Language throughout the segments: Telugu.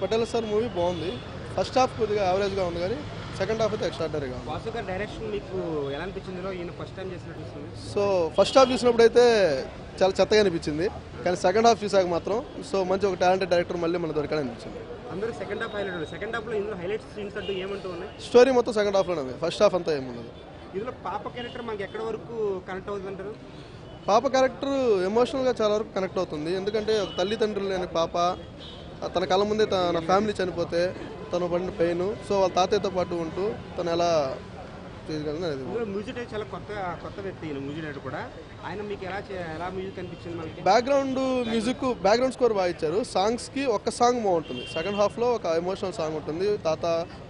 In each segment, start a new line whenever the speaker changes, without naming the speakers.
పటేల్ సార్ మూవీ బాగుంది. ఫస్ట్ హాఫ్ కొద్దిగా యావరేజ్గా ఉంది కానీ సెకండ్ హాఫ్ అయితే ఎక్స్ట్రాడనరీగా ఉంది.
వాసు గారి డైరెక్షన్ మీకు ఎలా అనిపించిందో ఈయన ఫస్ట్ టైం చేసినట్టు?
సో ఫస్ట్ హాఫ్ చూసినప్పుడు అయితే చాలా చెత్తగా అనిపించింది, కానీ సెకండ్ హాఫ్ చూసాక మాత్రం మంచి ఒక టాలెంటెడ్ డైరెక్టర్ మళ్ళీ మన దొరకడం అనిపించింది.
అందరూ సెకండ్ హాఫ్ హైలైట్. సెకండ్ హాఫ్లో ఇందులో హైలైట్ సీన్స్ అంటూ ఏమంటూ ఉన్నాయి?
స్టోరీ మొత్తం సెకండ్ హాఫ్లోనే ఉంది, ఫస్ట్ హాఫ్ అంతా ఏముండదు.
ఇందులో పాప క్యారెక్టర్ మనకి ఎక్కడ వరకు కనెక్ట్ అవుతుంది అంటారు?
పాప క్యారెక్టర్ ఎమోషనల్గా చాలా వరకు కనెక్ట్ అవుతుంది. ఎందుకంటే ఒక తల్లిదండ్రులు లేని పాప, తన కళ్ళ ముందే తన ఫ్యామిలీ చనిపోతే తను పడిన పెయిన్, సో వాళ్ళ తాతయ్యతో పాటు ఉంటూ తను ఎలా చేయగలదు అనేది.
మ్యూజిక్ చాలా కొత్త వ్యక్తి మ్యూజిక్ డైరెక్టర్ కూడా. ఆయన మీకు ఎలా మ్యూజిక్ అనిపించింది? మనకి
బ్యాక్గ్రౌండ్ స్కోర్ బాగా ఇచ్చారు. సాంగ్స్కి ఒక్క సాంగ్ బాగుంటుంది, సెకండ్ హాఫ్లో ఒక ఎమోషనల్ సాంగ్ ఉంటుంది తాత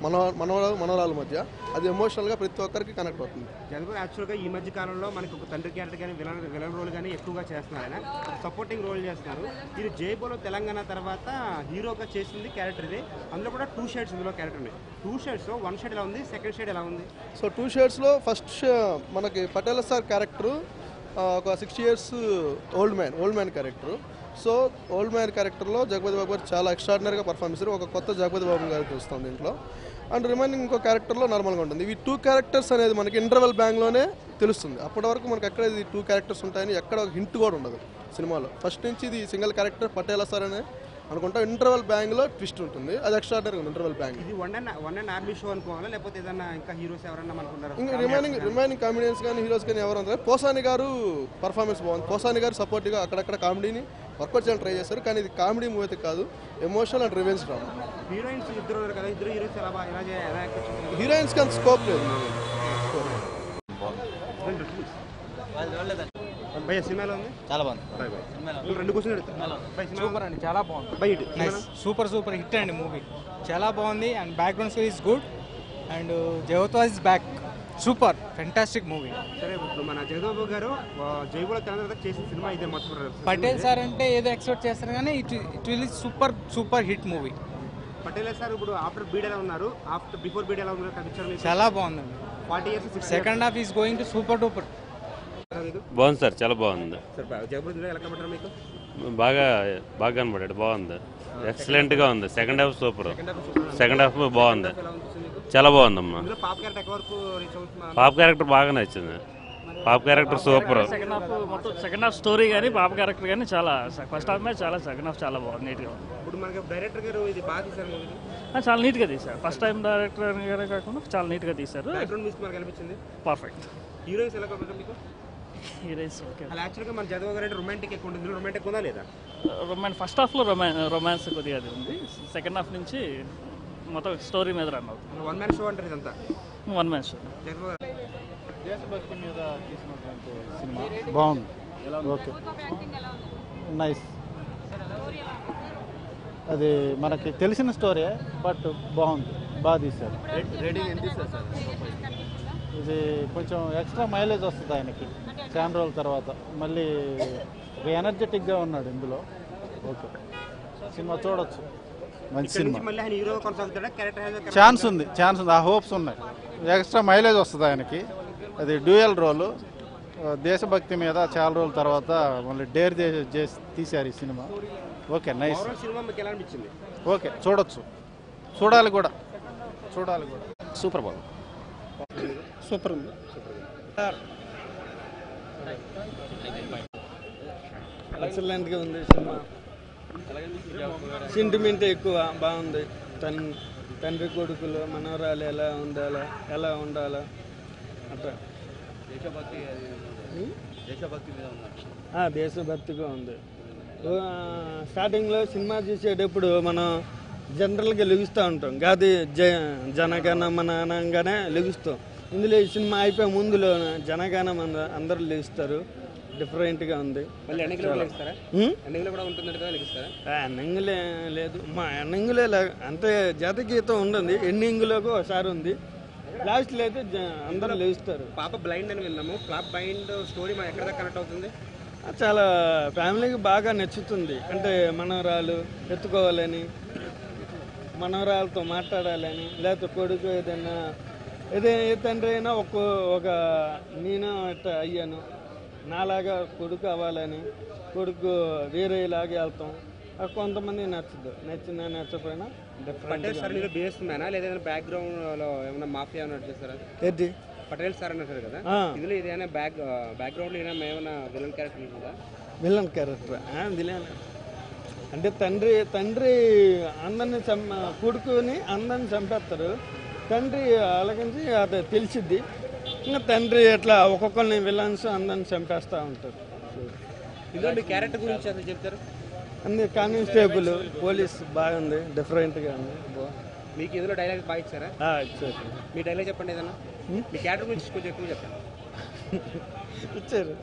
మనవరాల మధ్య, అది ఎమోషనల్గా ప్రతి ఒక్కరికి కనెక్ట్ అవుతుంది.
జగపతి యాక్చువల్గా ఈ మధ్య కాలంలో మనకి ఒక తండ్రి క్యారెక్టర్ కానీ విలన్ రోల్ కానీ ఎక్కువగా చేస్తున్నారు. ఆయన సపోర్టింగ్ రోల్ చేస్తున్నారు. ఇది జైబోలో తెలంగాణ తర్వాత హీరోగా చేసింది క్యారెక్టర్ ఇది. అందులో కూడా 2 షేడ్స్ ఇందులో క్యారెక్టర్ ఉన్నాయి. 2 షేడ్స్లో 1 షేడ్ ఎలా ఉంది, సెకండ్ షేడ్ ఎలా ఉంది?
సో 2 షేడ్స్లో ఫస్ట్ మనకి పటేల్ సార్ క్యారెక్టరు ఒక 60 years old man character. So old man క్యారెక్టర్లో జగపతి బాబు గారు చాలా ఎక్స్ట్రాడినరీగా పర్ఫార్మ్ చేశారు. ఒక కొత్త జగపతి బాబు గారు చూస్తాం దీంట్లో. అండ్ రిమైనింగ్ ఇంకో క్యారెక్టర్లో నార్మల్గా ఉంటుంది. ఇవి 2 క్యారెక్టర్స్ అనేది మనకి ఇంటర్వెల్ బ్యాంగ్లోనే తెలుస్తుంది. అప్పటి వరకు మనకి ఎక్కడ ఇది 2 క్యారెక్టర్స్ ఉంటాయని ఎక్కడ ఒక హింట్ కూడా ఉండదు సినిమాలో. ఫస్ట్ నుంచి ఇది సింగిల్ క్యారెక్టర్ పటేల్ సార్ అనే అనుకుంటా. ఇంటర్వెల్ బ్యాంగ్లో ట్విస్ట్ ఉంటుంది, అది ఎక్స్ట్రాడినరీ ఉంది ఇంటర్వెల్ బ్యాంగ్.
ఇది వన్ అండ్ ఆర్మీ షో అనుకోవాలా, లేకపోతే ఏదన్నా ఇంకా హీరోస్ ఎవరన్నా అనుకున్నారా?
ఇంకా రిమైనింగ్ కామెడియన్స్ కానీ హీరోస్ కానీ ఎవరు అంటారు. పోసాని గారు పర్ఫార్మెన్స్ బాగుంది. పోసాని గారు సపోర్ట్గా అక్కడక్కడ కామెడీని వర్కౌట్ చేయాలని ట్రై చేశారు, కానీ ఇది కామెడీ మూవీ అయితే కాదు, emotional and revenge drama.
Heroines ఇద్దరు కదా, ఇద్దరు హీరోయిన్స్
హీరోయిన్స్కి అంత స్కోప్ లేదు.
సినిమాలో ఉంది
చాలా బాగుంది.
2 క్వశ్చన్
సూపర్ అండి, చాలా బాగుంది. సూపర్ హిట్ అండి మూవీ, చాలా బాగుంది. And background score is good and Jagapathi is back. Super fantastic movie.
సరే, ఇప్పుడు మన జగబాబు గారు జైబోలో తెలంగాణ చేసిన సినిమా ఇదే మొత్తం.
పటేల్ సార్ అంటే ఏదో ఎక్స్పెక్ట్ చేస్తారు కానీ it will super hit movie.
Patel sir ఇప్పుడు ఆఫ్టర్ బీడ్ ఎలా ఉన్నారు, బిఫోర్ బీడ్ ఎలా ఉన్నారు కనిపించారు?
చాలా బాగుందండి.
40 years
second half is going to super duper.
బాగుంది సార్, చాలా బాగుంది.
జగపతి ఎలా కనబడ్డారు మీకు?
బాగా కనబడ్డాడు, బాగుంది, ఎక్సలెంట్గా ఉంది. Second half super, second half బాగుంది, చాలా బాగుందమ్మా. పాప క్యారెక్టర్ బాగా నచ్చింది, పాప character super.
Second half story కానీ పాప క్యారెక్టర్ కానీ చాలా, ఫస్ట్ హాఫ్ మీద చాలా, సెకండ్ హాఫ్ చాలా బాగుంది, నీట్గా ఉంది.
ఇప్పుడు మనకి డైరెక్టర్ గారు ఇది బాగా తీశారు,
చాలా నీట్గా తీశారు. ఫస్ట్ టైం డైరెక్టర్ గారే కాకుండా చాలా నీట్గా తీశారు.
మనకు అనిపించింది
పర్ఫెక్ట్.
హీరోయిన్స్ ఎలా కనబడ్డారు మీకు?
హీరోయిన్స్
అలా యాక్చువల్గా మన జగబాబు గారు రొమాంటిక్ ఎక్కువ ఉంటుంది, రొమాంటిక్ ఉందా లేదా?
ఫస్ట్ హాఫ్లో రొమాన్స్ కొద్దిగా అది ఉంది. సెకండ్ హాఫ్ నుంచి మొత్తం స్టోరీ మీద రన్ అవుతుంది.
1 man షో అంటారు ఇదంతా.
1 man షో.
దేశభక్తి మీద తీసినటువంటి సినిమా బాగుంది. Okay, nice. అది మనకి తెలిసిన స్టోరీ, బట్ బాగుంది, బాగా తీశారు. ఇది కొంచెం ఎక్స్ట్రా మైలేజ్ వస్తుంది ఆయనకి చాలా రోజుల తర్వాత. మళ్ళీ ఎనర్జెటిక్గా ఉన్నాడు ఇందులో. ఓకే, సినిమా చూడొచ్చు, మంచి సినిమా. ఛాన్స్ ఉంది, ఆ హోప్స్ ఉన్నాయి. ఎక్స్ట్రా మైలేజ్ వస్తుంది ఆయనకి. అది డ్యూయల్ రోలు, దేశభక్తి మీద చాలా రోజుల తర్వాత మళ్ళీ డేర్ చేసి తీశారు ఈ సినిమా. Okay, nice. ఓకే, చూడాలి కూడా.
సూపర్ బాగుంది.
సూపర్ ఉంది. ఎక్సలెంట్గా ఉంది సినిమా. సెంటిమెంట్ ఎక్కువ, బాగుంది. తండ్రి కొడుకులు మనవరాలు ఎలా ఉండాలా అట్లా. దేశభక్తిగా ఉంది. స్టార్టింగ్లో సినిమా చూసేటప్పుడు మనం జనరల్గా లెగుస్తూ ఉంటాం, కాదు జనగణమన అనగానే లెగుస్తాం. ఇందులో ఈ సినిమా అయిపోయే ముందులో జనగణం అందరూ లెగుస్తారు. డిఫరెంట్గా ఉంది. ఎండింగ్లే లేదు, మా ఎండింగ్లే అంటే జాతగీతం ఉండదు. ఎండింగ్లోకి ఒకసారి ఉంది, లాస్ట్లో అయితే అందరూ లెగుస్తారు.
పాప బ్లైండ్ అని విన్నాము. బ్లైండ్ స్టోరీ మన ఎక్కడ కనెక్ట్ అవుతుంది?
చాలా ఫ్యామిలీకి బాగా నచ్చుతుంది. అంటే మనవరాలు ఎత్తుకోవాలని, మనవరాలతో మాట్లాడాలని, లేకపోతే కొడుకు ఏదైనా ఏ తండ్రి అయినా ఒక నేను ఇట్లా అయ్యాను, నాలాగా కొడుకు అవ్వాలని, కొడుకు వేరేలాగా వెళ్తాం, కొంతమంది నచ్చదు, నచ్చినా నచ్చపోయినా
పటేల్ సార్
డిఫరెంట్.
బేస్తున్నానా లేదా బ్యాక్గ్రౌండ్ లో ఏమైనా మాఫియా ఏమైనా చేస్తారా?
ఏంటి
పటేల్ సార్ అన్నారు కదా, ఇందులో ఇదేమైనా బ్యాక్గ్రౌండ్ లో ఏమైనా విలన్ క్యారెక్టర్ ఉంటుందా?
విలన్ క్యారెక్టర్ విలన్ అంటే తండ్రి అందరిని కొడుకుని అందరిని చంపేస్తారు. తండ్రి అలాగంచి అది తెలిసిద్ది. ఇంకా తండ్రి ఎట్లా ఒక్కొక్కరిని విలన్స్ అందరిని చంపేస్తూ ఉంటారు.
ఇందులో మీ క్యారెక్టర్ గురించి అసలు చెప్తారు?
అన్ని కానిస్టేబుల్ పోలీస్ బాగుంది, డిఫరెంట్గా ఉంది.
మీకు ఇందులో డైలాగ్ బాగా ఇచ్చారా?
ఇచ్చారు.
మీ డైలాగ్ చెప్పండి ఏదన్నా. మీ క్యారెక్టర్ గురించి కొంచెం ఎక్కువ చెప్పండి.
ఇచ్చారు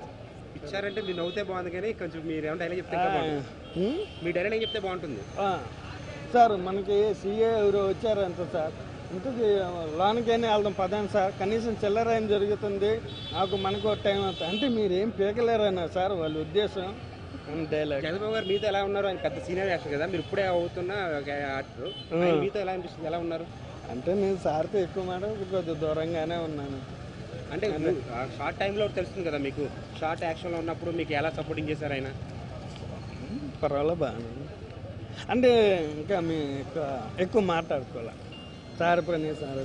ఇచ్చారంటే మీరు నవ్వుతే బాగుంది, కానీ కొంచెం మీరు ఏమైనా డైలాగ్ చెప్తే ఇంకా బాగుంటుంది. మీ డైలాగ్ ఏం చెప్తే బాగుంటుంది?
సార్ మనకి సీఏ ఎవరు వచ్చారంట సార్, ఇంతకు లోనికైనా వెళ్దాం పదాను సార్, కనీసం చిల్లర ఏం జరుగుతుంది, మనకు టైం అవుతుంది అంటే మీరు ఏం పీకలేరన్నా సార్ వాళ్ళ ఉద్దేశం. డైలాగ్
చంద్రబాబు గారు మీతో ఎలా ఉన్నారు? ఆయన పెద్ద సీనియర్ యాక్టర్ కదా, మీరు ఇప్పుడే అవుతున్న యాక్టర్, మీతో ఎలా అనిపిస్తుంది, ఎలా ఉన్నారు?
అంటే నేను సార్తో ఎక్కువ మాట కొద్దిగా దూరంగానే ఉన్నాను.
అంటే షార్ట్ టైంలో తెలుస్తుంది కదా మీకు, షార్ట్ యాక్షన్లో ఉన్నప్పుడు మీకు ఎలా సపోర్టింగ్ చేశారు ఆయన?
పర్వాలేదు బాగానే అంటే ఇంకా మేము ఎక్కువ మాట్లాడుకోవాలి. సార్ పని సార్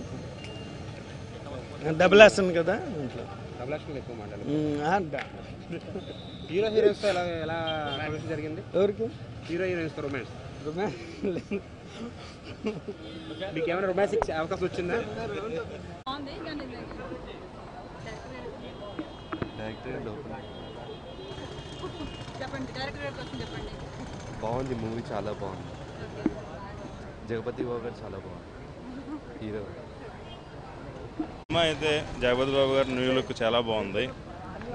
డబుల్ వేస్తాను కదా ఇంట్లో,
డబుల్ యాక్షన్ ఎక్కువ మాట్లాడారు. హీరో హీరోయిన్స్తో ఎలా రొమాన్స్ జరిగింది?
ఎవరికి
హీరో హీరోయిన్స్తో రొమాన్స్ మీకు ఏమైనా రొమాన్స్ అవకాశం వచ్చిందా?
బాగుంది మూవీ, చాలా బాగుంది. జగపతి బాబు గారు చాలా బాగుంది హీరో.
సినిమా అయితే జగపతి బాబు గారు న్యూ లుక్ చాలా బాగుంది,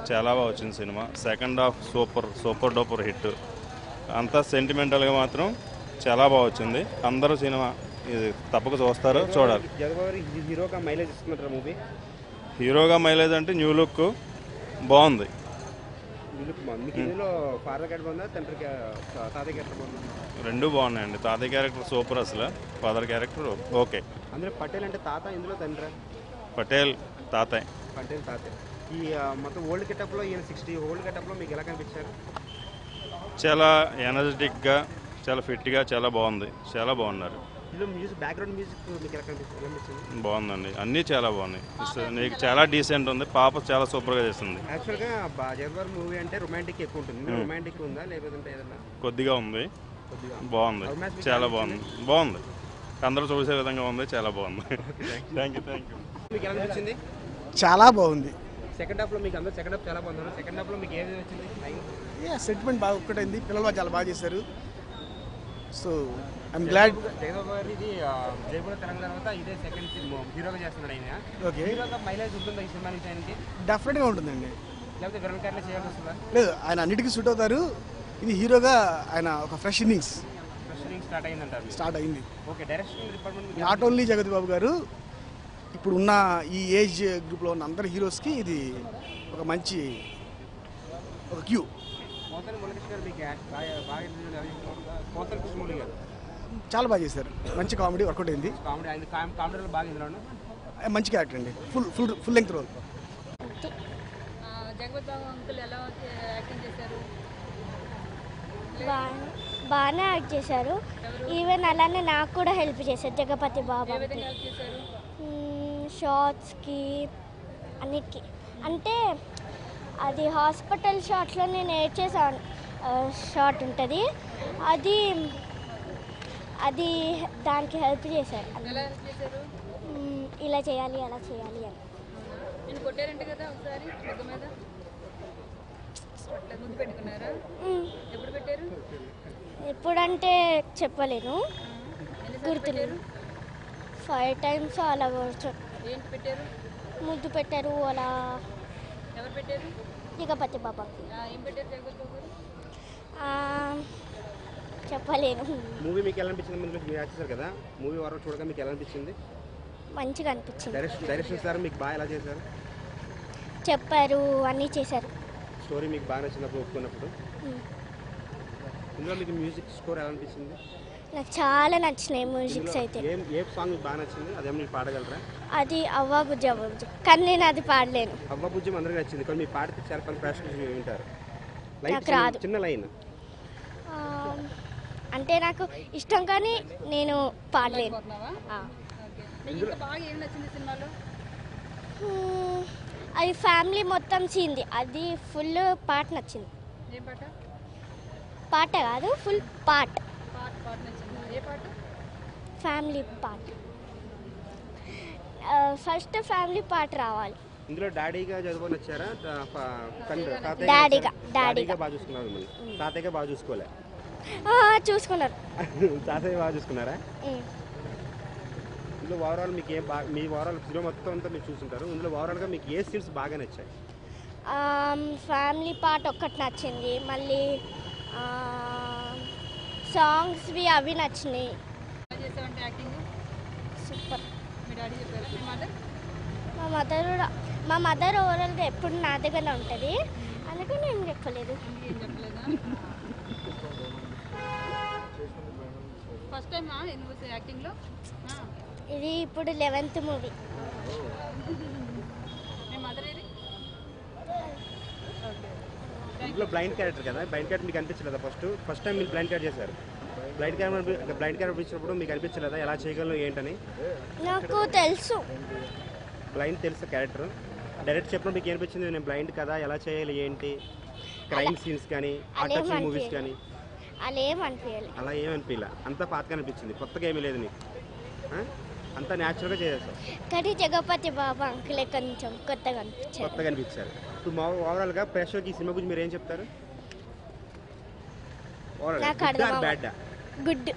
చాలా బాగా వచ్చింది cinema. Second half super duper hit. అంతా సెంటిమెంటల్గా మాత్రం చాలా బాగా వచ్చింది. అందరూ సినిమా ఇది తప్పక చూస్తారు, చూడాలి.
జగపతి హీరోగా మైలేజ్ ఇస్తున్నారు మూవీ.
హీరోగా మైలేజ్ అంటే న్యూ లుక్ బాగుంది.
మీకు ఇందులో ఫాదర్ క్యారెక్టర్ బాగుందా, తాతయ్య క్యారెక్టర్ బాగుందా?
రెండూ బాగున్నాయండి. తాతయ్య క్యారెక్టర్ సూపర్, అసలు ఫాదర్ క్యారెక్టర్ ఓకే.
అందులో పటేల్ అంటే తాత, ఇందులో తండ్రి.
పటేల్ తాతయ్య.
పటేల్ తాతయ్య. ఈ మొత్తం ఓల్డ్ గెటప్లో ఈయన 60 ఓల్డ్ గెటప్లో మీకు ఎలా కనిపించారు?
చాలా ఎనర్జెటిక్గా, చాలా ఫిట్గా, చాలా బాగుంది, చాలా బాగున్నారు.
ఇందులో మ్యూజిక్, బ్యాక్గ్రౌండ్ మ్యూజిక్ మీకు ఎలా కనిపిస్తుంది?
బాగుందండి, అన్నీ చాలా బాగున్నాయి. నీకు చాలా డీసెంట్ ఉంది. పాప చాలా సూపర్గా చేస్తుంది.
యాక్చువల్గా జగపతి మూవీ అంటే రొమాంటిక్ ఎక్కువ ఉంటుంది, రొమాంటిక్ ఉందా లేకపోతే ఏదన్నా?
కొద్దిగా ఉంది, బాగుంది, చాలా బాగుంది. అందరూ చూసే విధంగా ఉంది, చాలా బాగుంది. Thank you.
మీకు ఎలా అనిపించింది?
చాలా బాగుంది.
సెకండ్ హాఫ్లో మీకు అందరూ సెకండ్ హాఫ్ చాలా బాగుంది. సెకండ్ హాఫ్లో మీకు ఏది వచ్చింది?
సెంటిమెంట్ బాగా ఒక్కటైంది, పిల్లలు చాలా బాగా చేశారు. So I'm glad.
జగపతి గారు ఇది జైపూర్ తెలంగాణ తర్వాత ఇదే సెకండ్ సినిమా హీరోగా చేస్తున్నాడు ఆయన.
ఓకే,
హీరోగా మైలేజ్ ఉంటుందా ఈ సినిమా నుంచి ఆయనకి?
డెఫినెట్గా ఉంటుందండి.
లేకపోతే విలన్ క్యారెక్టర్ చేయాల్సి వస్తుందా?
లేదు, ఆయన అన్నిటికీ సూట్ అవుతారు. ఇది హీరోగా ఆయన ఒక ఫ్రెష్ ఇన్నింగ్స్ స్టార్ట్ అయింది.
Okay, direction department
not only Jagathi Babu గారు, ఇప్పుడు ఉన్న ఈ ఏజ్ గ్రూప్లో ఉన్న అందరు హీరోస్కి ఇది ఒక మంచి ఒక క్యూ. చాలా బాగా చేశారు, మంచి కామెడీ వర్కౌట్ అయింది. మంచి క్యారెక్టర్ అండి, ఫుల్ లెంగ్త్ రోల్.
బాగానే యాక్ట్ చేశారు. ఈవెన్ అలానే నాకు కూడా హెల్ప్ చేశారు జగపతి బాబు. షార్ట్స్కి అన్నిటికీ, అంటే అది హాస్పిటల్ షార్ట్స్లో నేను ఏడ్చేసాను షార్ట్ ఉంటుంది, అది దానికి హెల్ప్ చేశారు. ఇలా చేయాలి అలా చేయాలి అని. ఎప్పుడంటే చెప్పలేను, గుర్తులేదు. 5 times అలా ముద్దు పెట్టారు అలా. జగపతి బాబా చెప్పలేను.
మూవీ మీకు ఎలా అనిపించింది? మీరు యాక్ట్ చేశారు కదా, మూవీ వారం చూడగా మీకు ఎలా అనిపించింది?
మంచిగా అనిపించింది.
డైరెక్షన్ సార్ మీకు బాగా ఎలా చేశారు?
చెప్పారు, అన్నీ చేశారు.
స్టోరీ మీకు బాగా నచ్చినప్పుడు, ఒప్పుకున్నప్పుడు. ఇందులో మీకు మ్యూజిక్ స్కోర్ ఎలా అనిపించింది?
నాకు చాలా నచ్చినాయి మ్యూజిక్స్ అయితే.
ఏ సాంగ్ మీకు బాగా నచ్చింది? అదేమో మీరు పాడగలరా?
అది అవ్వా బుజ్జి అవ్వ బుజ్జి, కానీ నేను అది పాడలేను.
అవ్వ బుజ్జి అందరికీ నచ్చింది, కానీ మీరు పాడితే చాలా పని ప్రేక్షకులు వింటారు.
నాకు రాదు.
చిన్న లైన్
అంటే నాకు ఇష్టం కానీ నేను పాడలేను. అది ఫ్యామిలీ మొత్తం సీన్ది, అది ఫుల్ పార్ట్ నచ్చింది. పాట కాదు, full part, family part. First family part రావాలి.
ఇందులో డాడీగా చదువుకొని వచ్చారా?
డాడీగా
బాగా చూసుకున్నారు మిమ్మల్ని? తాతయ్యగా బాగా చూసుకోలే?
చూసుకున్నారు.
తాతయ్య బాగా చూసుకున్నారా? ఇందులో ఓవరాల్ మీకు ఏం బాగా, మీ ఓవరాల్ సినిమా మొత్తం అంతా మీరు చూసుంటారు, ఇందులో ఓవరాల్గా మీకు ఏ సీన్స్ బాగా నచ్చాయి?
ఫ్యామిలీ పార్ట్ ఒక్కటి నచ్చింది, మళ్ళీ సాంగ్స్వి అవి నచ్చినాయి. సూపర్. మా మదర్ ఓవరాల్గా ఎప్పుడు నా దగ్గర ఉంటుంది, అందుకే నేను చెప్పలేదు.
ఫస్ట్ టైం యాక్టింగ్లో?
ఇది ఇప్పుడు 11th మూవీ.
ఇందులో బ్లైండ్ క్యారెక్టర్ కదా, బ్లైండ్ క్యారెక్టర్ మీకు అనిపించలేదా? ఫస్ట్ టైం మీరు బ్లైండ్ క్యారెక్టర్ చేశారు. బ్లైండ్ క్యారెక్టర్ ఇచ్చినప్పుడు మీకు అనిపించలేదా ఎలా చేయగలను ఏంటని?
నాకు తెలుసు,
బ్లైండ్ తెలుసు క్యారెక్టర్. డైరెక్ట్ చెప్పినప్పుడు మీకు ఏమనిపించింది? నేను బ్లైండ్ కదా, ఎలా చేయాలి ఏంటి? క్రైమ్ సీన్స్ కానీ అటాచ్ మూవీస్ కానీ
అలా
ఏమనిపించలే? అంతా పాతగా అనిపించింది, కొత్తగా ఏమీ లేదు నీకు? అంతా న్యాచురల్గా చేసేస్తాం.
కానీ జగపతి బాబు అంకులే కొంచెం కొత్తగా
అనిపించారు. ఇప్పుడు ఓవరాల్గా ప్రేక్షకులకి ఈ సినిమా గురించి మీరు ఏం చెప్తారు?
Good,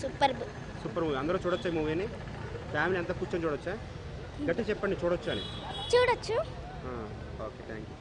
super movie. అందరూ చూడొచ్చా ఈ మూవీని? ఫ్యామిలీ అంతా కూర్చొని చూడొచ్చా? గట్టి చెప్పండి, చూడొచ్చు అని.
చూడొచ్చు.
Okay, thank you.